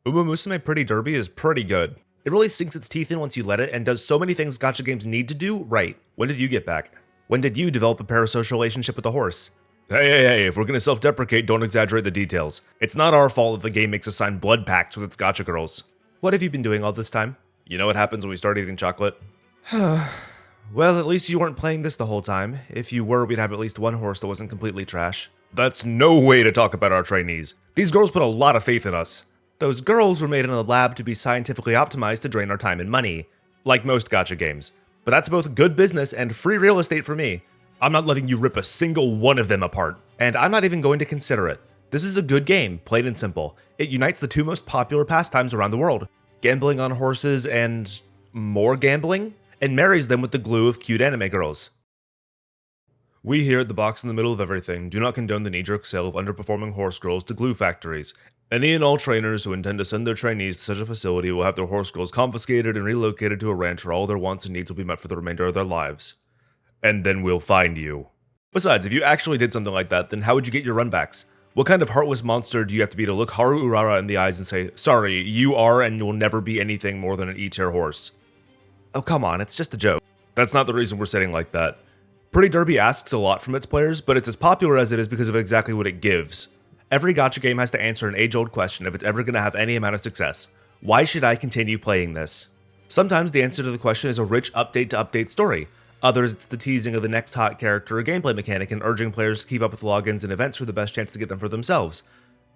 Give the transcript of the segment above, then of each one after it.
Umamusume Pretty Derby is pretty good. It really sinks its teeth in once you let it and does so many things gacha games need to do right. When did you get back? When did you develop a parasocial relationship with a horse? Hey, if we're gonna self-deprecate, don't exaggerate the details. It's not our fault that the game makes us sign blood pacts with its gacha girls. What have you been doing all this time? You know what happens when we start eating chocolate? Well, at least you weren't playing this the whole time. If you were, we'd have at least one horse that wasn't completely trash. That's no way to talk about our trainees. These girls put a lot of faith in us. Those girls were made in a lab to be scientifically optimized to drain our time and money. Like most gacha games. But that's both good business and free real estate for me. I'm not letting you rip a single one of them apart. And I'm not even going to consider it. This is a good game, plain and simple. It unites the two most popular pastimes around the world. Gambling on horses and more gambling? And marries them with the glue of cute anime girls. We here at the Box in the Middle of Everything do not condone the knee-jerk sale of underperforming horse girls to glue factories. Any and all trainers who intend to send their trainees to such a facility will have their horse girls confiscated and relocated to a ranch where all their wants and needs will be met for the remainder of their lives. And then we'll find you. Besides, if you actually did something like that, then how would you get your runbacks? What kind of heartless monster do you have to be to look Haru Urara in the eyes and say, sorry, you are and will never be anything more than an E-tier horse? Oh, come on, it's just a joke. That's not the reason we're setting like that. Pretty Derby asks a lot from its players, but it's as popular as it is because of exactly what it gives. Every gacha game has to answer an age-old question if it's ever going to have any amount of success. Why should I continue playing this? Sometimes the answer to the question is a rich update-to-update story. Others, it's the teasing of the next hot character or gameplay mechanic and urging players to keep up with logins and events for the best chance to get them for themselves.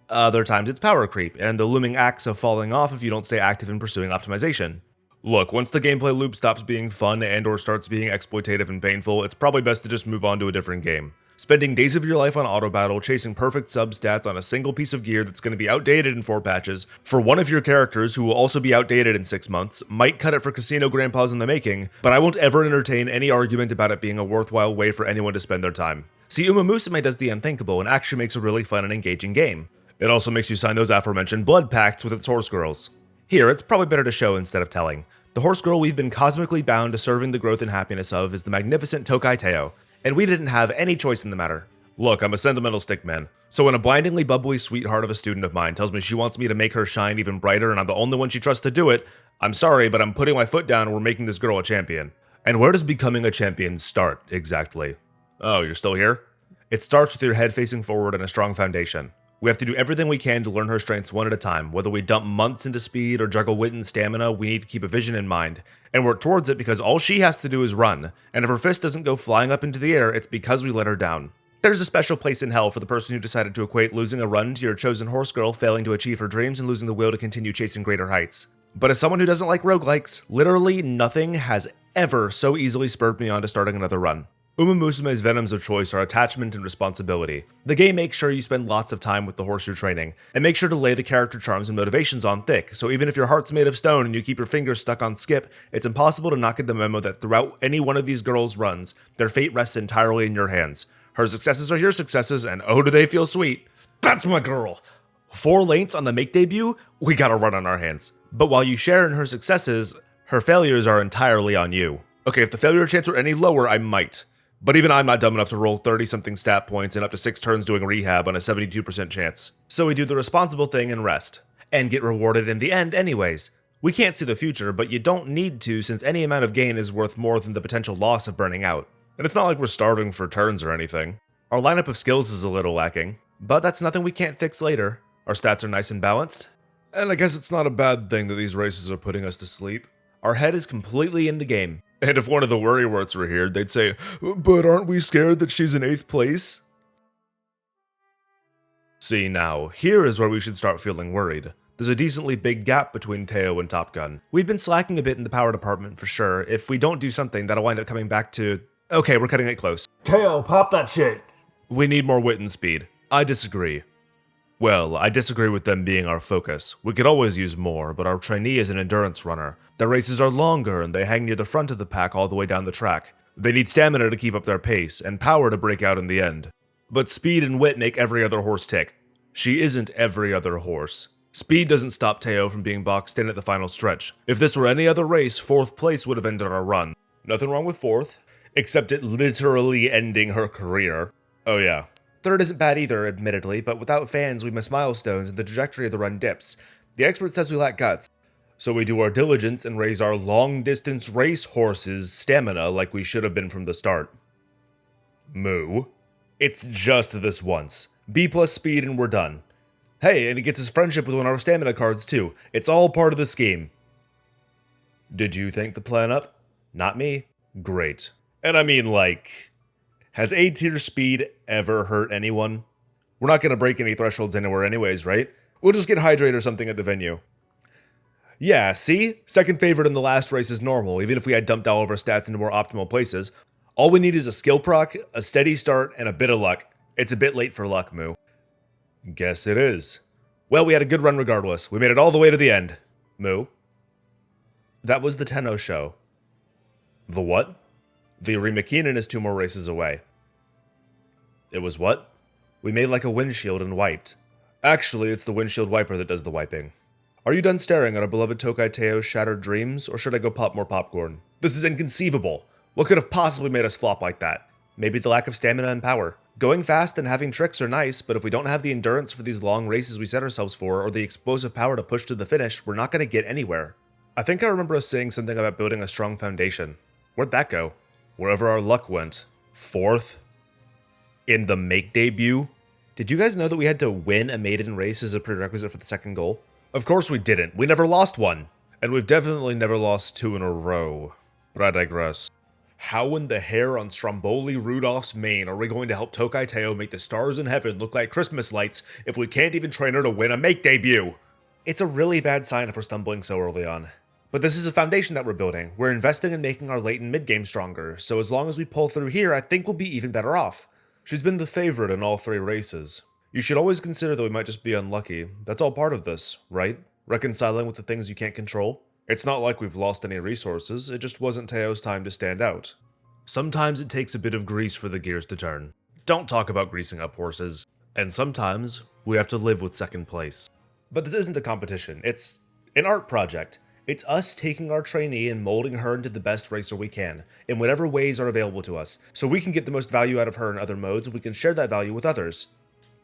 Other times it's power creep, and the looming axe of falling off if you don't stay active in pursuing optimization. Look, once the gameplay loop stops being fun and or starts being exploitative and painful, it's probably best to just move on to a different game. Spending days of your life on auto battle, chasing perfect sub-stats on a single piece of gear that's going to be outdated in 4 patches, for one of your characters who will also be outdated in 6 months, might cut it for casino grandpas in the making, but I won't ever entertain any argument about it being a worthwhile way for anyone to spend their time. See, Umamusume does the unthinkable and actually makes a really fun and engaging game. It also makes you sign those aforementioned blood pacts with its horse girls. Here, it's probably better to show instead of telling. The horse girl we've been cosmically bound to serving the growth and happiness of is the magnificent Tokai Teo, and we didn't have any choice in the matter. Look, I'm a sentimental stickman, so when a blindingly bubbly sweetheart of a student of mine tells me she wants me to make her shine even brighter and I'm the only one she trusts to do it, I'm sorry, but I'm putting my foot down and we're making this girl a champion. And where does becoming a champion start, exactly? Oh, you're still here? It starts with your head facing forward and a strong foundation. We have to do everything we can to learn her strengths one at a time. Whether we dump months into speed or juggle wit and stamina, we need to keep a vision in mind, and work towards it because all she has to do is run, and if her fist doesn't go flying up into the air, it's because we let her down. There's a special place in hell for the person who decided to equate losing a run to your chosen horse girl failing to achieve her dreams and losing the will to continue chasing greater heights. But as someone who doesn't like roguelikes, literally nothing has ever so easily spurred me on to starting another run. Umamusume's venoms of choice are attachment and responsibility. The game makes sure you spend lots of time with the horse you're training, and make sure to lay the character charms and motivations on thick, so even if your heart's made of stone and you keep your fingers stuck on skip, it's impossible to not get the memo that throughout any one of these girls' runs, their fate rests entirely in your hands. Her successes are your successes, and oh do they feel sweet. That's my girl! 4 lanes on the make debut? We got a run on our hands. But while you share in her successes, her failures are entirely on you. Okay, if the failure chance were any lower, I might. But even I'm not dumb enough to roll 30-something stat points and up to 6 turns doing rehab on a 72% chance. So we do the responsible thing and rest. And get rewarded in the end anyways. We can't see the future, but you don't need to since any amount of gain is worth more than the potential loss of burning out. And it's not like we're starving for turns or anything. Our lineup of skills is a little lacking, but that's nothing we can't fix later. Our stats are nice and balanced. And I guess it's not a bad thing that these races are putting us to sleep. Our head is completely in the game. And if one of the worrywarts were here, they'd say, but aren't we scared that she's in 8th place? See now, here is where we should start feeling worried. There's a decently big gap between Teo and Top Gun. We've been slacking a bit in the power department for sure. If we don't do something, that'll wind up coming back to... Okay, we're cutting it close. Teo, pop that shit! We need more wit and speed. I disagree. Well, I disagree with them being our focus. We could always use more, but our trainee is an endurance runner. Their races are longer and they hang near the front of the pack all the way down the track. They need stamina to keep up their pace, and power to break out in the end. But speed and wit make every other horse tick. She isn't every other horse. Speed doesn't stop Teo from being boxed in at the final stretch. If this were any other race, 4th place would have ended our run. Nothing wrong with 4th, except it literally ending her career. Oh yeah. 3rd isn't bad either, admittedly, but without fans we miss milestones and the trajectory of the run dips. The expert says we lack guts. So we do our diligence and raise our long-distance race horses' stamina like we should have been from the start. Moo. It's just this once. B plus speed and we're done. Hey, and he gets his friendship with one of our stamina cards too. It's all part of the scheme. Did you think the plan up? Not me. Great. And I mean, like, has A tier speed ever hurt anyone? We're not gonna break any thresholds anywhere anyways, right? We'll just get hydrate or something at the venue. Yeah, see? Second favorite in the last race is normal, even if we had dumped all of our stats into more optimal places. All we need is a skill proc, a steady start, and a bit of luck. It's a bit late for luck, Moo. Guess it is. Well, we had a good run regardless. We made it all the way to the end. Moo. That was the Tenno show. The what? The Rimakinen is 2 more races away. It was what? We made like a windshield and wiped. Actually, it's the windshield wiper that does the wiping. Are you done staring at our beloved Tokai Teo's shattered dreams, or should I go pop more popcorn? This is inconceivable. What could have possibly made us flop like that? Maybe the lack of stamina and power. Going fast and having tricks are nice, but if we don't have the endurance for these long races we set ourselves for, or the explosive power to push to the finish, we're not going to get anywhere. I think I remember us saying something about building a strong foundation. Where'd that go? Wherever our luck went. 4th? In the make debut? Did you guys know that we had to win a maiden race as a prerequisite for the second goal? Of course we didn't. We never lost one. And we've definitely never lost 2 in a row. But I digress. How in the hair on Stromboli Rudolph's mane are we going to help Tokai Teo make the stars in heaven look like Christmas lights if we can't even train her to win a make debut? It's a really bad sign if we're stumbling so early on. But this is a foundation that we're building. We're investing in making our late and mid game stronger, so as long as we pull through here, I think we'll be even better off. She's been the favorite in all 3 races. You should always consider that we might just be unlucky. That's all part of this, right? Reconciling with the things you can't control. It's not like we've lost any resources, it just wasn't Teo's time to stand out. Sometimes it takes a bit of grease for the gears to turn. Don't talk about greasing up horses. And sometimes we have to live with second place. But this isn't a competition, it's an art project. It's us taking our trainee and molding her into the best racer we can, in whatever ways are available to us, so we can get the most value out of her in other modes and we can share that value with others.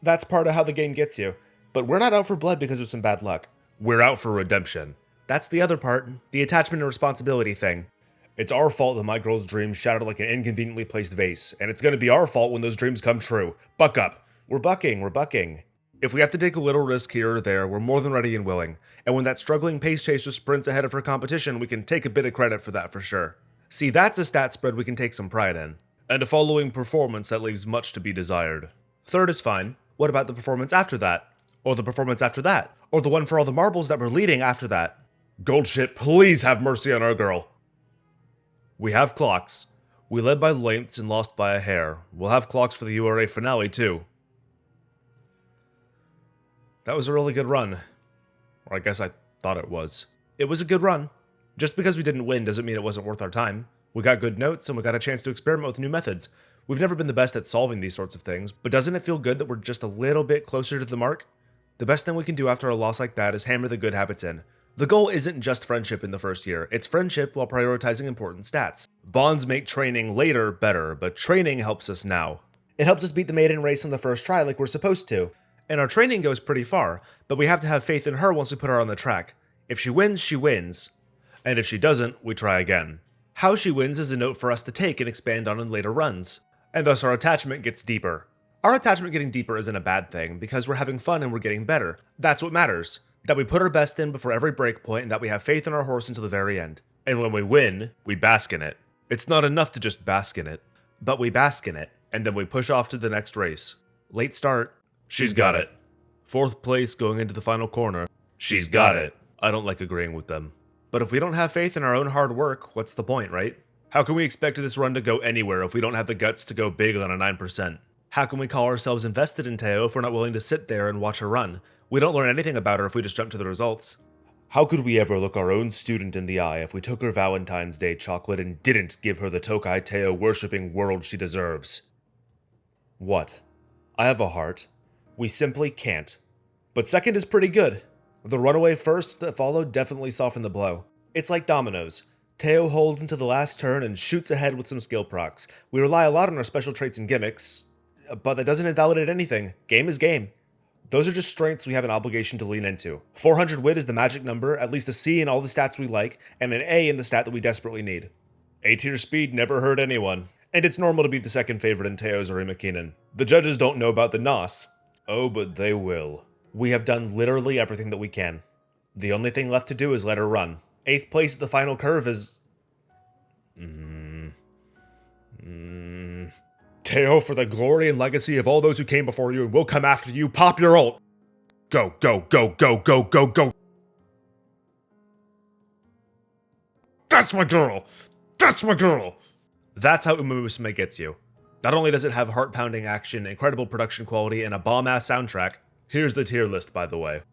That's part of how the game gets you. But we're not out for blood because of some bad luck. We're out for redemption. That's the other part, the attachment and responsibility thing. It's our fault that my girl's dreams shattered like an inconveniently placed vase, and it's gonna be our fault when those dreams come true. Buck up. We're bucking. If we have to take a little risk here or there, we're more than ready and willing. And when that struggling pace chaser sprints ahead of her competition, we can take a bit of credit for that for sure. See, that's a stat spread we can take some pride in. And a following performance that leaves much to be desired. 3rd is fine. What about the performance after that? Or the performance after that? Or the one for all the marbles that we're leading after that? Gold shit, please have mercy on our girl. We have clocks. We led by lengths and lost by a hair. We'll have clocks for the URA finale too. That was a really good run. Or I guess I thought it was. It was a good run. Just because we didn't win doesn't mean it wasn't worth our time. We got good notes and we got a chance to experiment with new methods. We've never been the best at solving these sorts of things, but doesn't it feel good that we're just a little bit closer to the mark? The best thing we can do after a loss like that is hammer the good habits in. The goal isn't just friendship in the first year, it's friendship while prioritizing important stats. Bonds make training later better, but training helps us now. It helps us beat the maiden race on the first try like we're supposed to. And our training goes pretty far, but we have to have faith in her once we put her on the track. If she wins, she wins. And if she doesn't, we try again. How she wins is a note for us to take and expand on in later runs. And thus our attachment gets deeper. Our attachment getting deeper isn't a bad thing, because we're having fun and we're getting better. That's what matters. That we put our best in before every breakpoint and that we have faith in our horse until the very end. And when we win, we bask in it. It's not enough to just bask in it, but we bask in it, and then we push off to the next race. Late start. She's got it. 4th place going into the final corner. She's got it. I don't like agreeing with them. But if we don't have faith in our own hard work, what's the point, right? How can we expect this run to go anywhere if we don't have the guts to go big on a 9%? How can we call ourselves invested in Teo if we're not willing to sit there and watch her run? We don't learn anything about her if we just jump to the results. How could we ever look our own student in the eye if we took her Valentine's Day chocolate and didn't give her the Tokai Teo worshipping world she deserves? What? I have a heart. We simply can't. But second is pretty good. The runaway firsts that followed definitely softened the blow. It's like dominoes. Teo holds into the last turn and shoots ahead with some skill procs. We rely a lot on our special traits and gimmicks, but that doesn't invalidate anything. Game is game. Those are just strengths we have an obligation to lean into. 400 wit is the magic number, at least a C in all the stats we like, and an A in the stat that we desperately need. A tier speed never hurt anyone. And it's normal to be the second favorite in Teo's or Imakinen. The judges don't know about the NOS. Oh, but they will. We have done literally everything that we can. The only thing left to do is let her run. 8th place at the final curve is... Teo, for the glory and legacy of all those who came before you and will come after you, pop your ult! Go, go, go, go, go, go, go! That's my girl! That's my girl! That's how Umamusume gets you. Not only does it have heart-pounding action, incredible production quality, and a bomb-ass soundtrack, here's the tier list, by the way,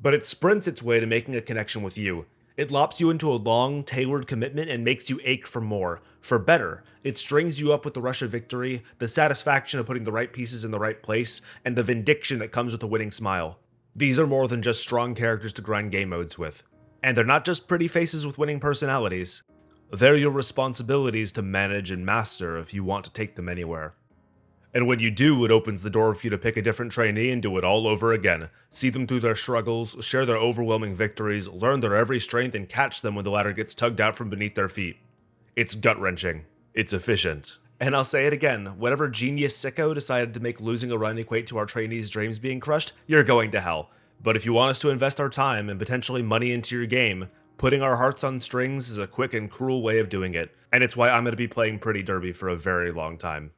but it sprints its way to making a connection with you. It lops you into a long, tailored commitment and makes you ache for more, for better. It strings you up with the rush of victory, the satisfaction of putting the right pieces in the right place, and the vindication that comes with a winning smile. These are more than just strong characters to grind game modes with. And they're not just pretty faces with winning personalities. They're your responsibilities to manage and master if you want to take them anywhere. And when you do, it opens the door for you to pick a different trainee and do it all over again. See them through their struggles, share their overwhelming victories, learn their every strength, and catch them when the ladder gets tugged out from beneath their feet. It's gut-wrenching. It's efficient. And I'll say it again, whatever genius sicko decided to make losing a run equate to our trainees' dreams being crushed, you're going to hell. But if you want us to invest our time and potentially money into your game, putting our hearts on strings is a quick and cruel way of doing it. And it's why I'm going to be playing Pretty Derby for a very long time.